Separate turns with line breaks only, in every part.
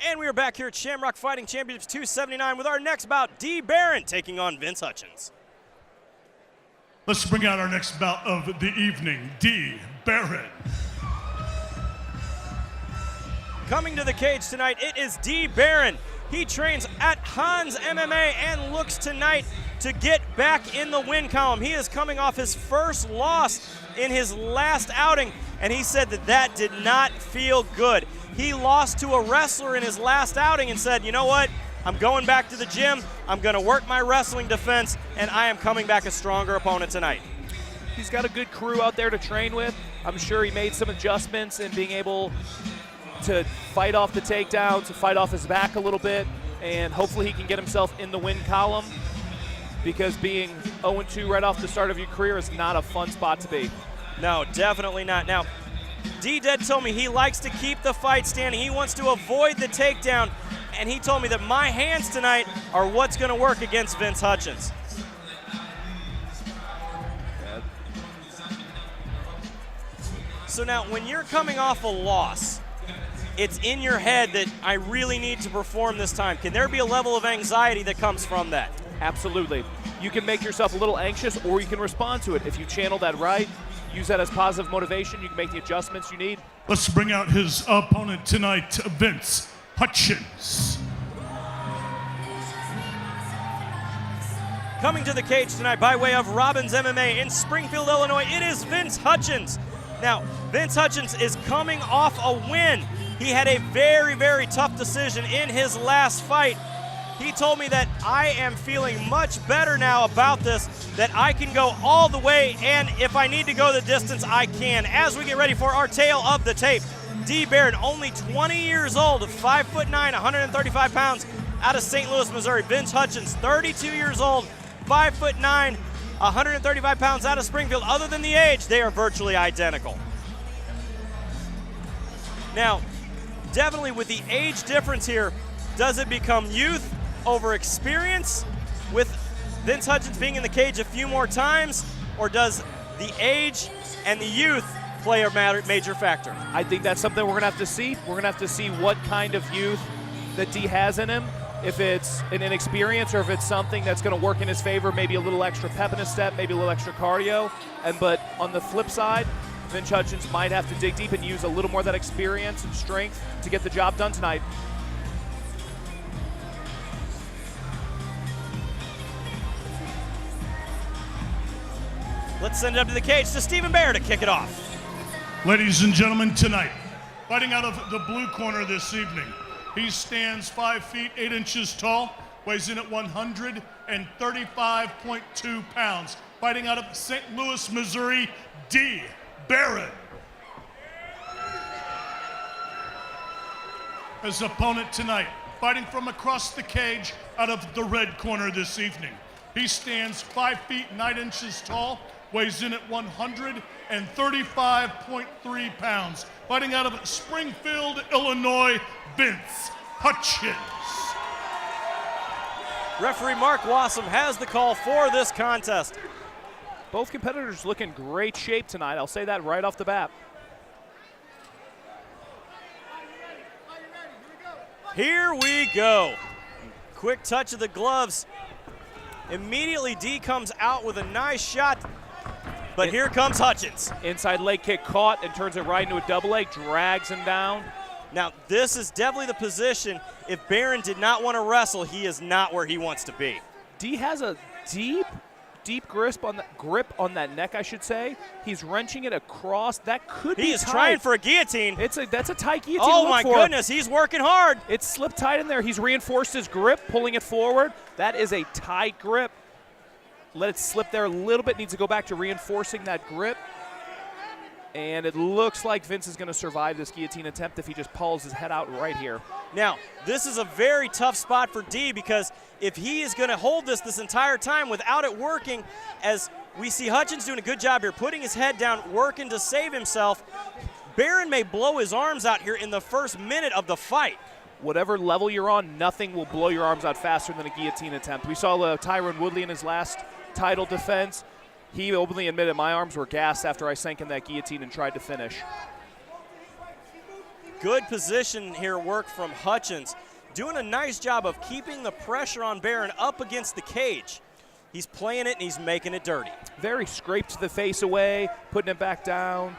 And we are back here at Shamrock Fighting Championships 279 with our next bout, Barron taking on Vince Hutchens.
Let's bring out our next bout of the evening, Barron.
Coming to the cage tonight, it is Barron. He trains at Hans MMA and looks tonight to get back in the win column. He is coming off his first loss in his last outing, and he said that did not feel good. He lost to a wrestler in his last outing and said, you know what? I'm going back to the gym, I'm gonna work my wrestling defense, and I am coming back a stronger opponent tonight.
He's got a good crew out there to train with. I'm sure he made some adjustments in being able to fight off the takedown, to fight off his back a little bit, and hopefully he can get himself in the win column, because being 0-2 right off the start of your career is not a fun spot to be.
No, definitely not. Now, D-Dead told me he likes to keep the fight standing. He wants to avoid the takedown, and he told me that my hands tonight are what's going to work against Vince Hutchens. So now, when you're coming off a loss, it's in your head that I really need to perform this time. Can there be a level of anxiety that comes from that?
Absolutely. You can make yourself a little anxious, or you can respond to it. If you channel that right, use that as positive motivation, you can make the adjustments you need.
Let's bring out his opponent tonight, Vince Hutchens.
Coming to the cage tonight by way of Robbins MMA in Springfield, Illinois, it is Vince Hutchens. Now, Vince Hutchens is coming off a win. He had a very, very tough decision in his last fight. He told me that I am feeling much better now about this, that I can go all the way, and if I need to go the distance, I can. As we get ready for our tale of the tape, Barron, only 20 years old, 5'9", 135 pounds, out of St. Louis, Missouri. Vince Hutchens, 32 years old, 5'9", 135 pounds, out of Springfield. Other than the age, they are virtually identical. Now, definitely with the age difference here, does it become youth over experience with Vince Hutchens being in the cage a few more times, or does the age and the youth play a major factor?
I think that's something we're gonna have to see. We're gonna have to see what kind of youth that D has in him, if it's an inexperience or if it's something that's gonna work in his favor, maybe a little extra pep in his step, maybe a little extra cardio. But on the flip side, Vince Hutchens might have to dig deep and use a little more of that experience and strength to get the job done tonight.
Let's send it up to the cage to Stephen Bear to kick it off.
Ladies and gentlemen, tonight, fighting out of the blue corner this evening, he stands 5 feet 8 inches tall, weighs in at 135.2 pounds. Fighting out of St. Louis, Missouri, Barron. His opponent tonight, fighting from across the cage out of the red corner this evening. He stands 5 feet 9 inches tall, weighs in at 135.3 pounds. Fighting out of Springfield, Illinois, Vince Hutchens.
Referee Mark Wassam has the call for this contest.
Both competitors look in great shape tonight. I'll say that right off the bat.
Here we go. Quick touch of the gloves. Immediately D comes out with a nice shot, but here comes Hutchens.
Inside leg kick caught and turns it right into a double leg, drags him down.
Now, this is definitely the position. If Barron did not want to wrestle, he is not where he wants to be.
D has a deep grip on that neck, I should say. He's wrenching it across. That could be tight.
He is trying for a guillotine.
That's a tight guillotine.
Oh my goodness, he's working hard.
It's slipped tight in there. He's reinforced his grip, pulling it forward. That is a tight grip. Let it slip there a little bit. Needs to go back to reinforcing that grip. And it looks like Vince is going to survive this guillotine attempt if he just pulls his head out right here.
Now, this is a very tough spot for D, because if he is going to hold this entire time without it working, as we see Hutchens doing a good job here, putting his head down, working to save himself, Barron may blow his arms out here in the first minute of the fight.
Whatever level you're on, nothing will blow your arms out faster than a guillotine attempt. We saw Tyron Woodley in his last title defense. He openly admitted my arms were gassed after I sank in that guillotine and tried to finish.
Good position here work from Hutchens. Doing a nice job of keeping the pressure on Barron up against the cage. He's playing it and he's making it dirty.
Very scraped the face away, putting it back down,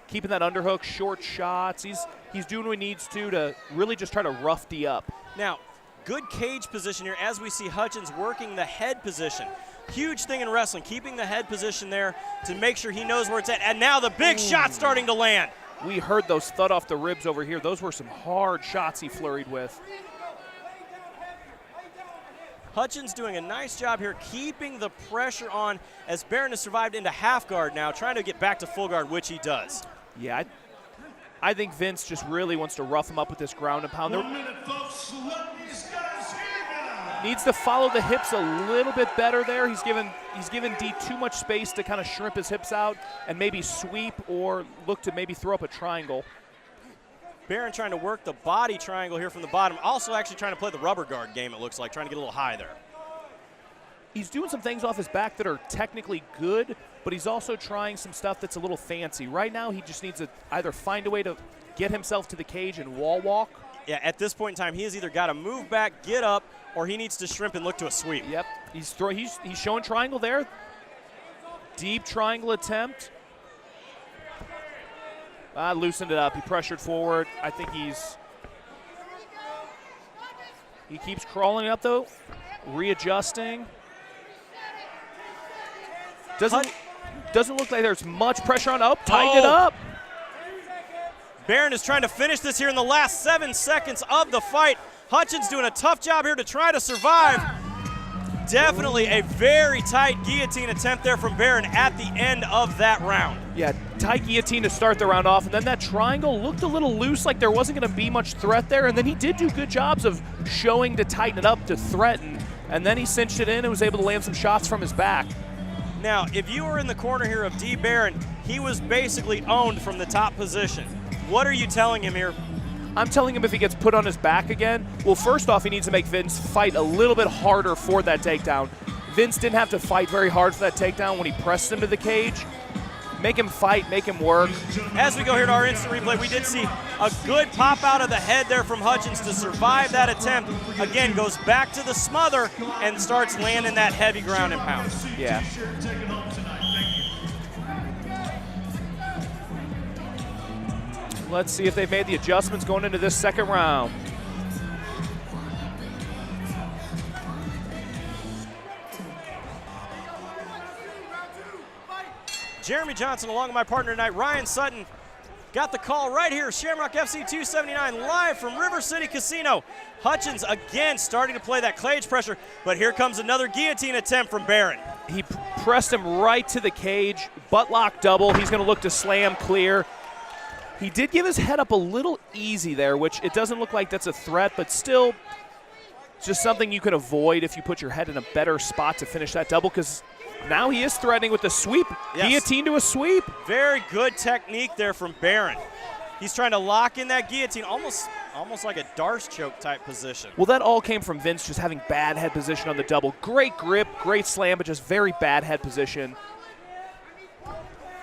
keeping that underhook, short shots. He's doing what he needs to really just try to rough D up.
Now, good cage position here as we see Hutchens working the head position. Huge thing in wrestling, keeping the head position there to make sure he knows where it's at. And now the big shot starting to land.
We heard those thud off the ribs over here. Those were some hard shots he flurried with.
Hutchens doing a nice job here keeping the pressure on as Barron has survived into half guard now, trying to get back to full guard, which he does.
Yeah, I think Vince just really wants to rough him up with this ground and pound.
1 minute, folks. Let these guys hear now.
Needs to follow the hips a little bit better there. He's given D too much space to kind of shrimp his hips out and maybe sweep or look to maybe throw up a triangle.
Barron trying to work the body triangle here from the bottom. Also actually trying to play the rubber guard game, it looks like, trying to get a little high there.
He's doing some things off his back that are technically good, but he's also trying some stuff that's a little fancy. Right now, he just needs to either find a way to get himself to the cage and wall walk.
Yeah, at this point in time, he has either got to move back, get up, or he needs to shrimp and look to a sweep.
Yep, he's showing triangle there. Deep triangle attempt. Loosened it up. He pressured forward. I think he keeps crawling up though, readjusting. Doesn't look like there's much pressure on. Tighten it up.
Barron is trying to finish this here in the last 7 seconds of the fight. Hutchens doing a tough job here to try to survive. Definitely a very tight guillotine attempt there from Barron at the end of that round.
Yeah, tight guillotine to start the round off, and then that triangle looked a little loose, like there wasn't going to be much threat there, and then he did do good jobs of showing to tighten it up to threaten, and then he cinched it in and was able to land some shots from his back.
Now, if you were in the corner here of D. Barron, he was basically owned from the top position. What are you telling him here?
I'm telling him if he gets put on his back again, well, first off, he needs to make Vince fight a little bit harder for that takedown. Vince didn't have to fight very hard for that takedown when he pressed him to the cage. Make him fight, make him work.
As we go here to our instant replay, we did see a good pop out of the head there from Hutchens to survive that attempt. Again, goes back to the smother and starts landing that heavy ground and pound.
Yeah. Let's see if they've made the adjustments going into this second round.
Jeremy Johnson along with my partner tonight, Ryan Sutton, got the call right here, Shamrock FC 279, live from River City Casino. Hutchens again starting to play that cage pressure, but here comes another guillotine attempt from Barron.
He pressed him right to the cage, butt lock double. He's going to look to slam clear. He did give his head up a little easy there, which it doesn't look like that's a threat, but still it's just something you can avoid if you put your head in a better spot to finish that double, because now he is threatening with the sweep. Yes. Guillotine to a sweep.
Very good technique there from Barron. He's trying to lock in that guillotine, almost like a Darce choke type position.
Well, that all came from Vince just having bad head position on the double. Great grip, great slam, but just very bad head position.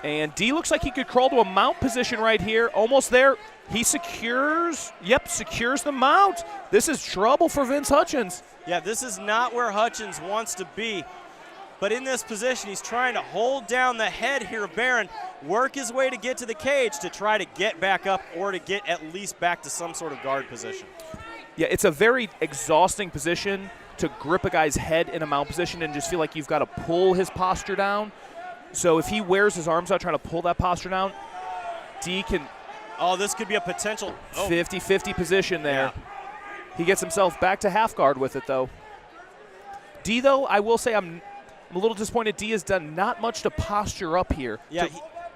And D looks like he could crawl to a mount position right here. Almost there. He secures the mount. This is trouble for Vince Hutchens.
Yeah, this is not where Hutchens wants to be. But in this position, he's trying to hold down the head here of Barron, work his way to get to the cage to try to get back up or to get at least back to some sort of guard position.
Yeah, it's a very exhausting position to grip a guy's head in a mount position and just feel like you've got to pull his posture down. So if he wears his arms out trying to pull that posture down, D can...
Oh, this could be a potential...
50-50 position there. Yeah. He gets himself back to half guard with it, though. D, though, I will say I'm a little disappointed D has done not much to posture up here.
Yeah,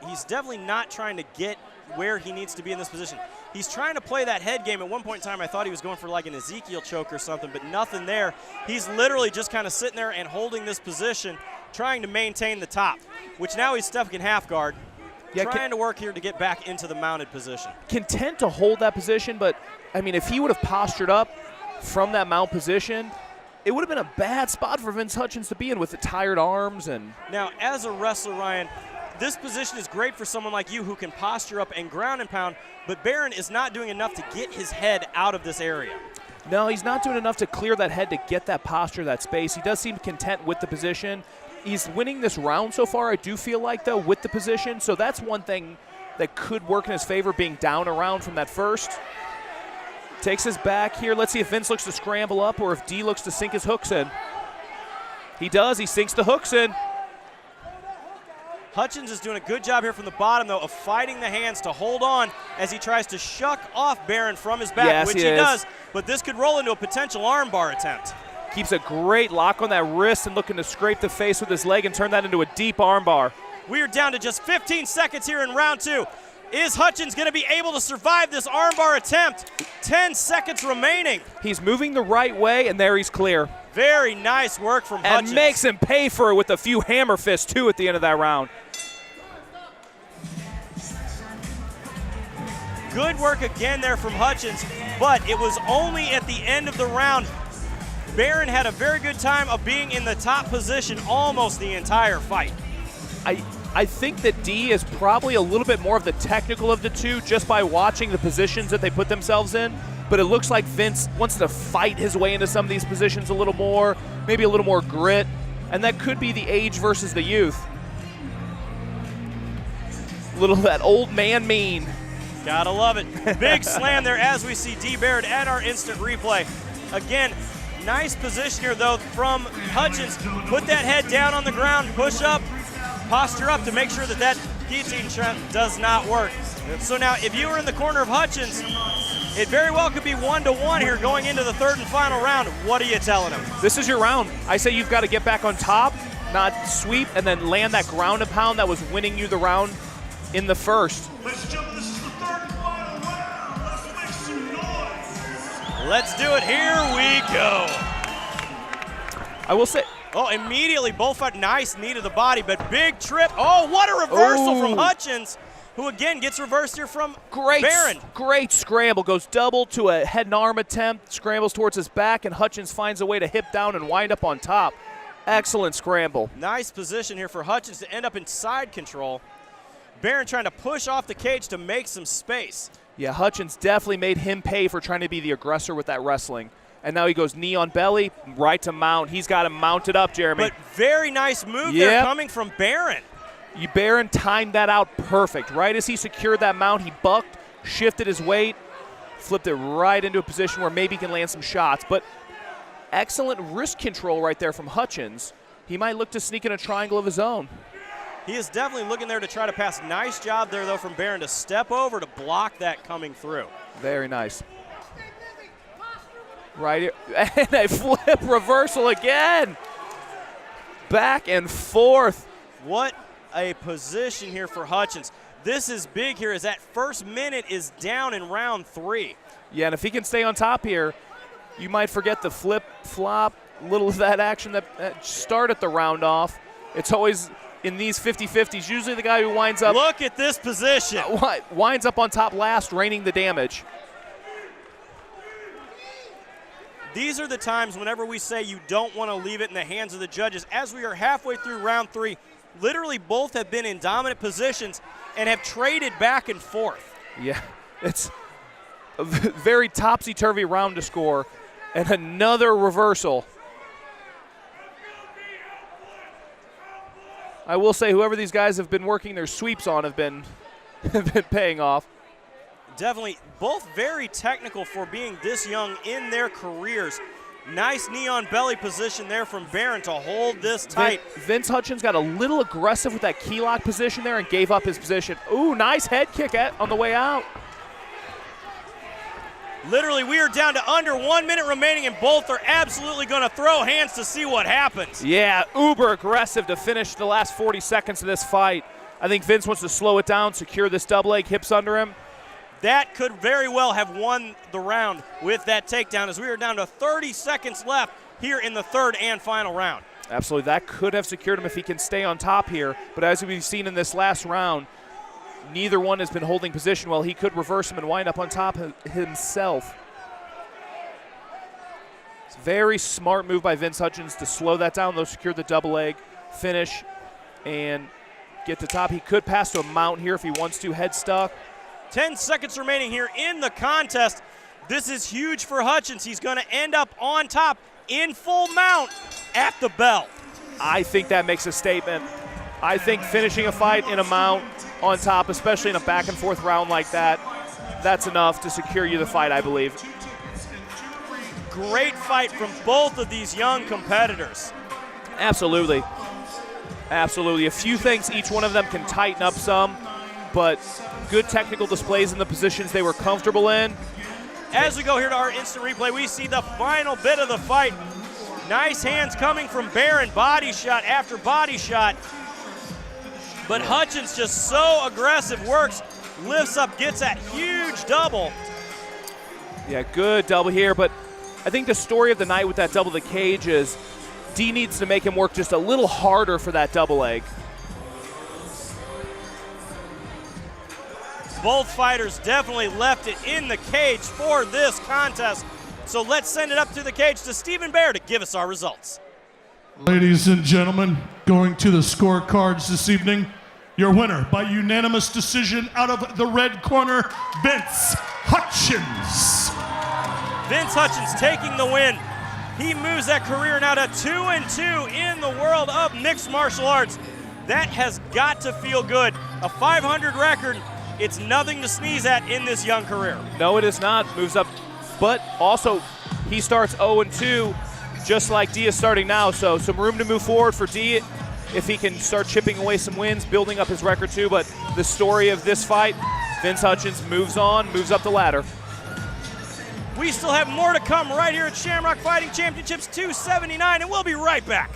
he's definitely not trying to get where he needs to be in this position. He's trying to play that head game. At one point in time, I thought he was going for like an Ezekiel choke or something, but nothing there. He's literally just kind of sitting there and holding this position, trying to maintain the top, which now he's stuck in half guard, trying to work here to get back into the mounted position. Content
to hold that position, but, I mean, if he would have postured up from that mount position, it would have been a bad spot for Vince Hutchens to be in with the tired arms. And
now, as a wrestler, Ryan, this position is great for someone like you who can posture up and ground and pound, but Barron is not doing enough to get his head out of this area.
No, he's not doing enough to clear that head to get that posture, that space. He does seem content with the position. He's winning this round so far, I do feel like, though, with the position. So that's one thing that could work in his favor, being down around from that first. Takes his back here. Let's see if Vince looks to scramble up or if D looks to sink his hooks in. He does. He sinks the hooks in.
Hutchens is doing a good job here from the bottom, though, of fighting the hands to hold on as he tries to shuck off Barron from his back,
yes,
which he does. But this could roll into a potential armbar attempt.
Keeps a great lock on that wrist and looking to scrape the face with his leg and turn that into a deep armbar.
We are down to just 15 seconds here in round 2. Is Hutchens going to be able to survive this armbar attempt? 10 seconds remaining.
He's moving the right way, and there he's clear.
Very nice work from Hutchens.
And makes him pay for it with a few hammer fists, too, at the end of that round.
Good work again there from Hutchens, but it was only at the end of the round. Barron had a very good time of being in the top position almost the entire fight.
I think that D is probably a little bit more of the technical of the two just by watching the positions that they put themselves in. But it looks like Vince wants to fight his way into some of these positions a little more, maybe a little more grit. And that could be the age versus the youth. Little of that old man mean.
Gotta love it. Big slam there as we see D. Barrett at our instant replay. Again, nice position here, though, from Hutchens. Put that head down on the ground, push up, posture up to make sure that that guillotine shot does not work. So now, if you were in the corner of Hutchens, it very well could be 1-1 here going into the third and final round. What are you telling him?
This is your round. I say you've got to get back on top, not sweep, and then land that ground and pound that was winning you the round in the first.
Ladies and gentlemen, this is the third and final round. Let's make some noise.
Let's do it. Here we go.
I will say,
oh, immediately both fight. Nice knee to the body, but big trip. Oh, what a reversal from Hutchens, who again gets reversed here from Barron.
Great scramble. Goes double to a head and arm attempt, scrambles towards his back, and Hutchens finds a way to hip down and wind up on top. Excellent scramble.
Nice position here for Hutchens to end up in side control. Barron trying to push off the cage to make some space.
Yeah, Hutchens definitely made him pay for trying to be the aggressor with that wrestling. And now he goes knee on belly, right to mount. He's got him mounted up, Jeremy.
But very nice move there coming from Barron.
Barron timed that out perfect. Right as he secured that mount, he bucked, shifted his weight, flipped it right into a position where maybe he can land some shots. But excellent wrist control right there from Hutchens. He might look to sneak in a triangle of his own.
He is definitely looking there to try to pass. Nice job there, though, from Barron to step over to block that coming through.
Very nice. Right here. And a flip reversal again. Back and forth.
What a position here for Hutchens. This is big here as that first minute is down in round 3.
Yeah, and if he can stay on top here, you might forget the flip, flop, little of that action that started the round off. It's always in these 50-50s, usually the guy who winds up.
Look at this position.
Winds up on top last, raining the damage.
These are the times whenever we say you don't want to leave it in the hands of the judges. As we are halfway through round 3, literally both have been in dominant positions and have traded back and forth.
Yeah, it's a very topsy-turvy round to score, and another reversal. I will say whoever these guys have been working their sweeps on have been paying off.
Definitely both very technical for being this young in their careers. Nice knee on belly position there from Barron to hold this tight.
Vince Hutchens got a little aggressive with that key lock position there and gave up his position. Ooh, nice head kick on the way out.
Literally, we are down to under 1 minute remaining, and both are absolutely going to throw hands to see what happens.
Yeah, uber aggressive to finish the last 40 seconds of this fight. I think Vince wants to slow it down, secure this double leg, hips under him.
That could very well have won the round with that takedown, as we are down to 30 seconds left here in the third and final round.
Absolutely, that could have secured him if he can stay on top here. But as we've seen in this last round, neither one has been holding position well. He could reverse him and wind up on top himself. It's a very smart move by Vince Hutchens to slow that down, though, secure the double leg, finish, and get to top. He could pass to a mount here if he wants to, head stuck.
10 seconds remaining here in the contest. This is huge for Hutchens. He's going to end up on top in full mount at the bell.
I think that makes a statement. I think finishing a fight in a mount on top, especially in a back and forth round like that, that's enough to secure you the fight, I believe.
Great fight from both of these young competitors.
Absolutely. Absolutely. A few things each one of them can tighten up some, but good technical displays in the positions they were comfortable in.
As we go here to our instant replay, we see the final bit of the fight. Nice hands coming from Barron, body shot after body shot. But Hutchens just so aggressive, works, lifts up, gets that huge double.
Yeah, good double here, but I think the story of the night with that double to the cage is D needs to make him work just a little harder for that double leg.
Both fighters definitely left it in the cage for this contest. So let's send it up to the cage to Stephen Bear to give us our results.
Ladies and gentlemen, going to the scorecards this evening, your winner by unanimous decision out of the red corner, Vince Hutchens.
Vince Hutchens taking the win. He moves that career now to 2-2 in the world of mixed martial arts. That has got to feel good. A 500 record, it's nothing to sneeze at in this young career.
No, it is not. Moves up, but also he starts 0-2, just like D is starting now. So some room to move forward for D if he can start chipping away some wins, building up his record too. But the story of this fight, Vince Hutchens moves on, moves up the ladder.
We still have more to come right here at Shamrock Fighting Championships 279, and we'll be right back.